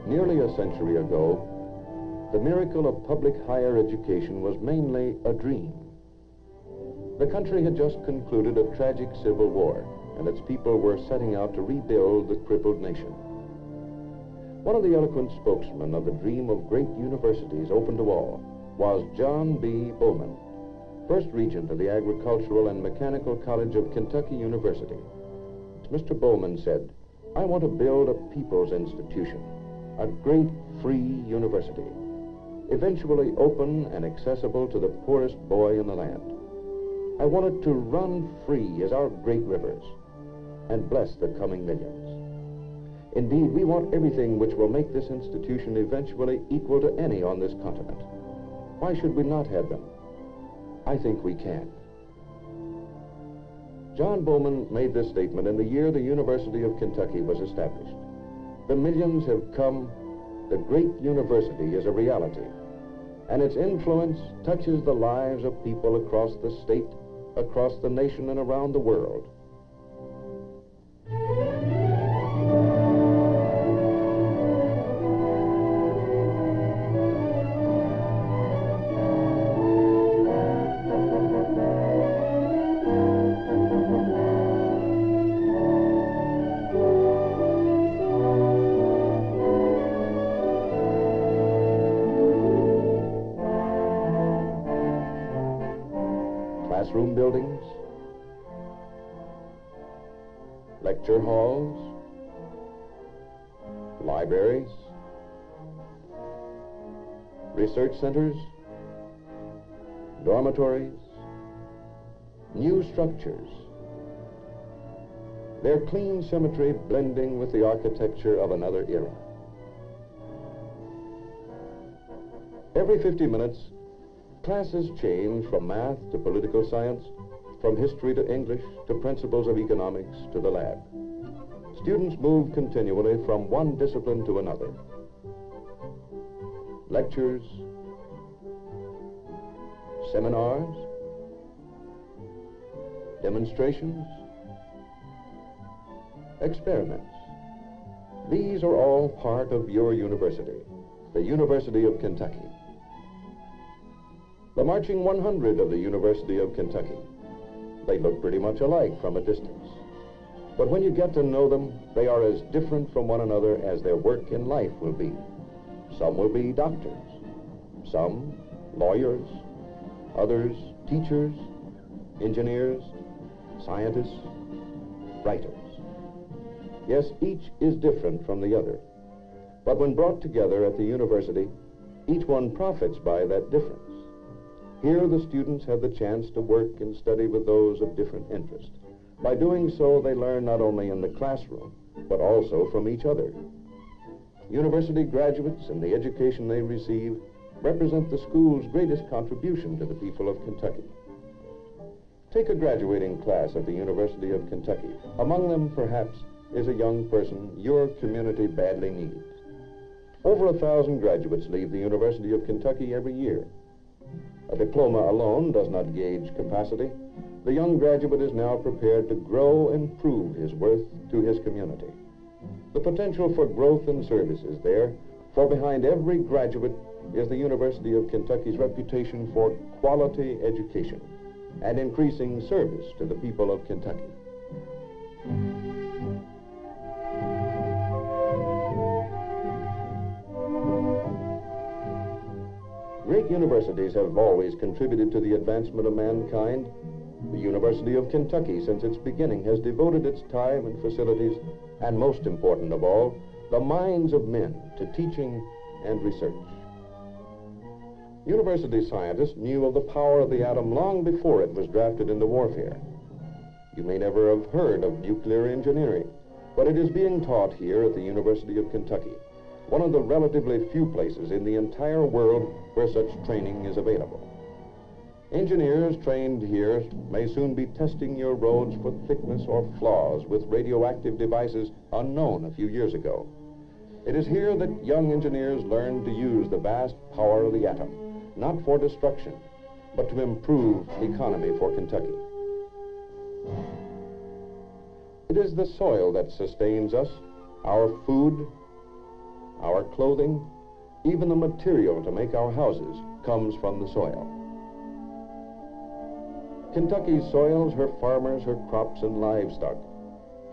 Nearly a century ago, the miracle of public higher education was mainly a dream. The country had just concluded a tragic civil war, and its people were setting out to rebuild the crippled nation. One of the eloquent spokesmen of the dream of great universities open to all was John B. Bowman, first regent of the Agricultural and Mechanical College of Kentucky University. Mr. Bowman said, "I want to build a people's institution, a great free university, eventually open and accessible to the poorest boy in the land. I want it to run free as our great rivers and bless the coming millions. Indeed, we want everything which will make this institution eventually equal to any on this continent. Why should we not have them? I think we can." John Bowman made this statement in the year the University of Kentucky was established. The millions have come, the great university is a reality, and its influence touches the lives of people across the state, across the nation, and around the world. Classroom buildings, lecture halls, libraries, research centers, dormitories, new structures. Their clean symmetry blending with the architecture of another era. Every 50 minutes, classes change from math to political science, from history to English, to principles of economics, to the lab. Students move continually from one discipline to another. Lectures, seminars, demonstrations, experiments. These are all part of your university, the University of Kentucky. The marching 100 of the University of Kentucky. They look pretty much alike from a distance. But when you get to know them, they are as different from one another as their work in life will be. Some will be doctors, some lawyers, others teachers, engineers, scientists, writers. Yes, each is different from the other. But when brought together at the university, each one profits by that difference. Here, the students have the chance to work and study with those of different interest. By doing so, they learn not only in the classroom, but also from each other. University graduates and the education they receive represent the school's greatest contribution to the people of Kentucky. Take a graduating class at the University of Kentucky. Among them, perhaps, is a young person your community badly needs. Over 1,000 graduates leave the University of Kentucky every year. A diploma alone does not gauge capacity. The young graduate is now prepared to grow and prove his worth to his community. The potential for growth and service is there, for behind every graduate is the University of Kentucky's reputation for quality education and increasing service to the people of Kentucky. Great universities have always contributed to the advancement of mankind. The University of Kentucky, since its beginning, has devoted its time and facilities, and most important of all, the minds of men to teaching and research. University scientists knew of the power of the atom long before it was drafted into warfare. You may never have heard of nuclear engineering, but it is being taught here at the University of Kentucky, one of the relatively few places in the entire world where such training is available. Engineers trained here may soon be testing your roads for thickness or flaws with radioactive devices unknown a few years ago. It is here that young engineers learn to use the vast power of the atom, not for destruction, but to improve economy for Kentucky. It is the soil that sustains us, our food, our clothing, even the material to make our houses comes from the soil. Kentucky's soils, her farmers, her crops and livestock.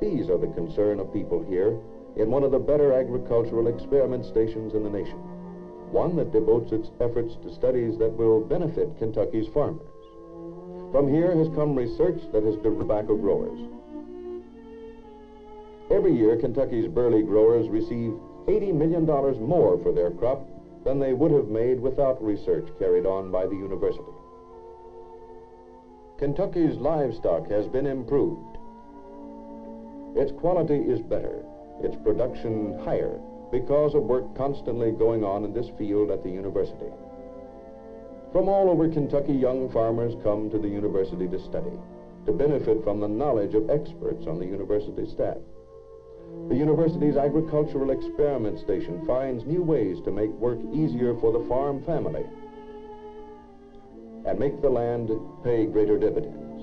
These are the concern of people here in one of the better agricultural experiment stations in the nation, one that devotes its efforts to studies that will benefit Kentucky's farmers. From here has come research that has developed tobacco growers. Every year, Kentucky's burley growers receive $80 million more for their crop than they would have made without research carried on by the university. Kentucky's livestock has been improved. Its quality is better, its production higher, because of work constantly going on in this field at the university. From all over Kentucky, young farmers come to the university to study, to benefit from the knowledge of experts on the university staff. The university's agricultural experiment station finds new ways to make work easier for the farm family and make the land pay greater dividends.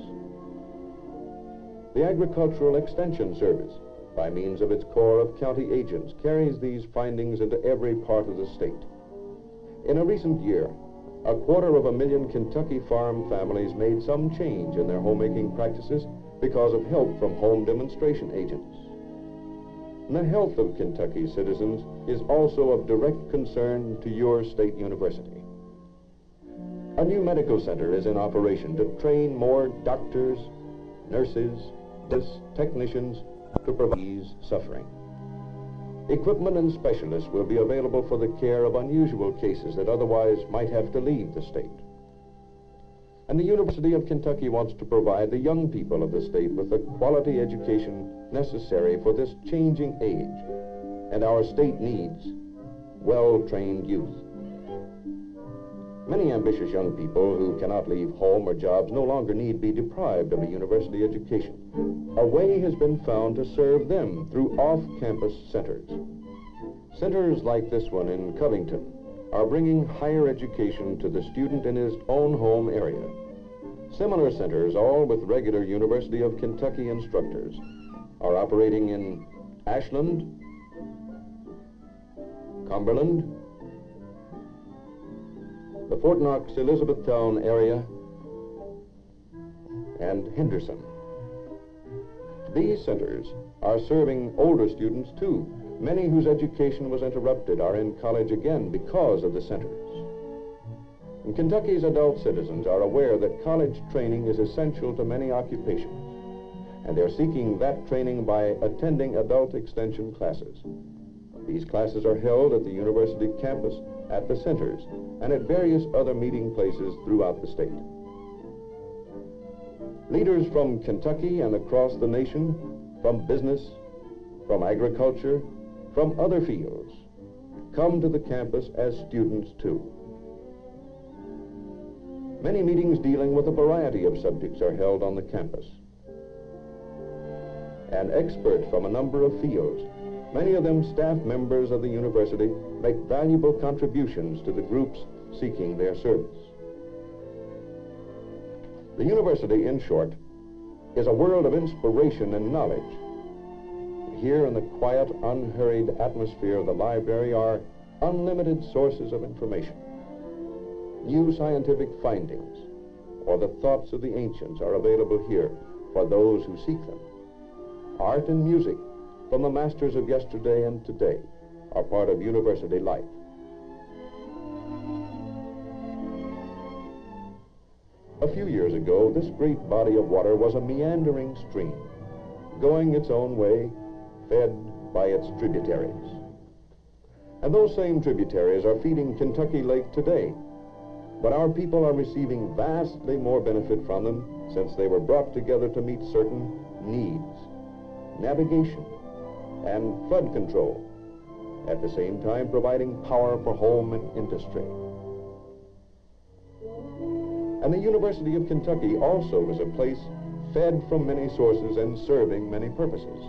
The Agricultural Extension Service, by means of its corps of county agents, carries these findings into every part of the state. In a recent year, 250,000 Kentucky farm families made some change in their homemaking practices because of help from home demonstration agents. And the health of Kentucky's citizens is also of direct concern to your state university. A new medical center is in operation to train more doctors, nurses, technicians to prevent ease suffering. Equipment and specialists will be available for the care of unusual cases that otherwise might have to leave the state. And the University of Kentucky wants to provide the young people of the state with the quality education necessary for this changing age, and our state needs well-trained youth. Many ambitious young people who cannot leave home or jobs no longer need be deprived of a university education. A way has been found to serve them through off-campus centers. Centers like this one in Covington are bringing higher education to the student in his own home area. Similar centers, all with regular University of Kentucky instructors, are operating in Ashland, Cumberland, the Fort Knox Elizabethtown area, and Henderson. These centers are serving older students too. Many whose education was interrupted are in college again because of the centers. And Kentucky's adult citizens are aware that college training is essential to many occupations, and they're seeking that training by attending adult extension classes. These classes are held at the university campus, at the centers, and at various other meeting places throughout the state. Leaders from Kentucky and across the nation, from business, from agriculture, from other fields, come to the campus as students too. Many meetings dealing with a variety of subjects are held on the campus. And experts from a number of fields, many of them staff members of the university, make valuable contributions to the groups seeking their service. The university, in short, is a world of inspiration and knowledge. Here in the quiet, unhurried atmosphere of the library are unlimited sources of information. New scientific findings or the thoughts of the ancients are available here for those who seek them. Art and music from the masters of yesterday and today are part of university life. A few years ago, this great body of water was a meandering stream, going its own way, fed by its tributaries. And those same tributaries are feeding Kentucky Lake today, but our people are receiving vastly more benefit from them since they were brought together to meet certain needs, navigation, and flood control, at the same time providing power for home and industry. And the University of Kentucky also is a place fed from many sources and serving many purposes.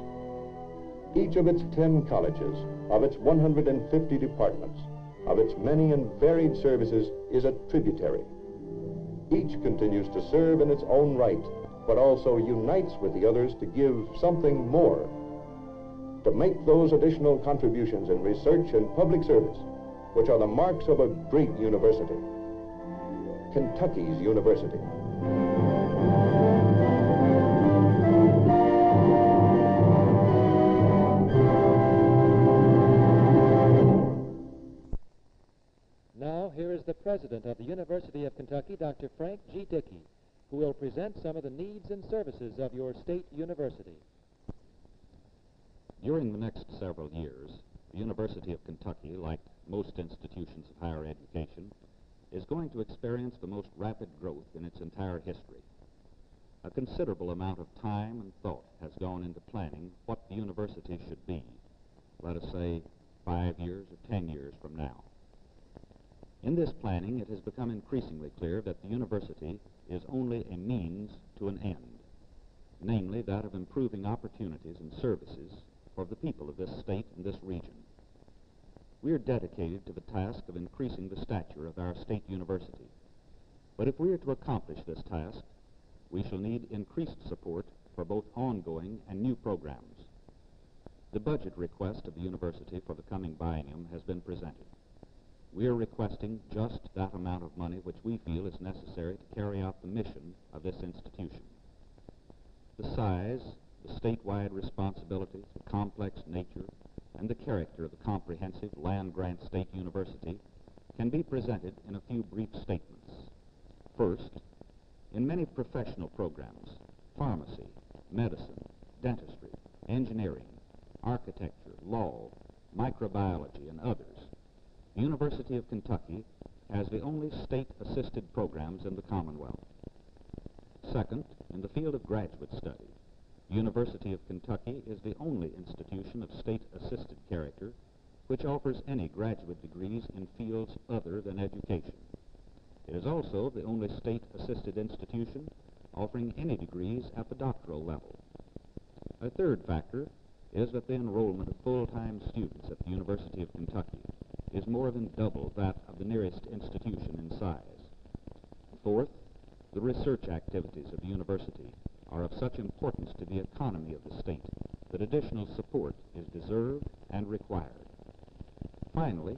Each of its 10 colleges, of its 150 departments, of its many and varied services is a tributary. Each continues to serve in its own right, but also unites with the others to give something more. to make those additional contributions in research and public service, which are the marks of a great university. Kentucky's university. Now, here is the president of the University of Kentucky, Dr. Frank G. Dickey, who will present some of the needs and services of your state university. During the next several years, the University of Kentucky, like most institutions of higher education, is going to experience the most rapid growth in its entire history. A considerable amount of time and thought has gone into planning what the university should be, let us say 5 years or 10 years from now. In this planning, it has become increasingly clear that the university is only a means to an end, namely that of improving opportunities and services for the people of this state and this region. We are dedicated to the task of increasing the stature of our state university. But if we are to accomplish this task, we shall need increased support for both ongoing and new programs. The budget request of the university for the coming biennium has been presented. We are requesting just that amount of money which we feel is necessary to carry out the mission of this institution. The size, the statewide responsibilities, the complex nature, and the character of the comprehensive land-grant state university can be presented in a few brief statements. First, in many professional programs, pharmacy, medicine, dentistry, engineering, architecture, law, microbiology, and others, the University of Kentucky has the only state-assisted programs in the Commonwealth. Second, in the field of graduate study, the University of Kentucky is the only institution of state-assisted character which offers any graduate degrees in fields other than education. It is also the only state-assisted institution offering any degrees at the doctoral level. A third factor is that the enrollment of full-time students at the University of Kentucky is more than double that of the nearest institution in size. Fourth, the research activities of the university are of such importance to the economy of the state that additional support is deserved and required. Finally,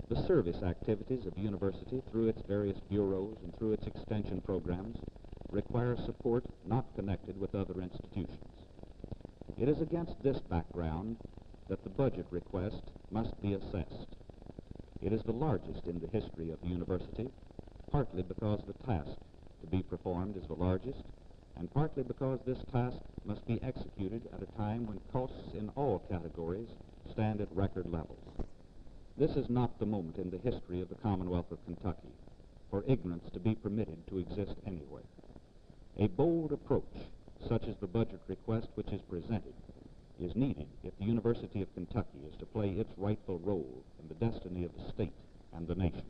the service activities of the university through its various bureaus and through its extension programs require support not connected with other institutions. It is against this background that the budget request must be assessed. It is the largest in the history of the university, partly because the task to be performed is the largest, and partly because this task must be executed at a time when costs in all categories stand at record levels. This is not the moment in the history of the Commonwealth of Kentucky for ignorance to be permitted to exist anywhere. A bold approach, such as the budget request which is presented, is needed if the University of Kentucky is to play its rightful role in the destiny of the state and the nation.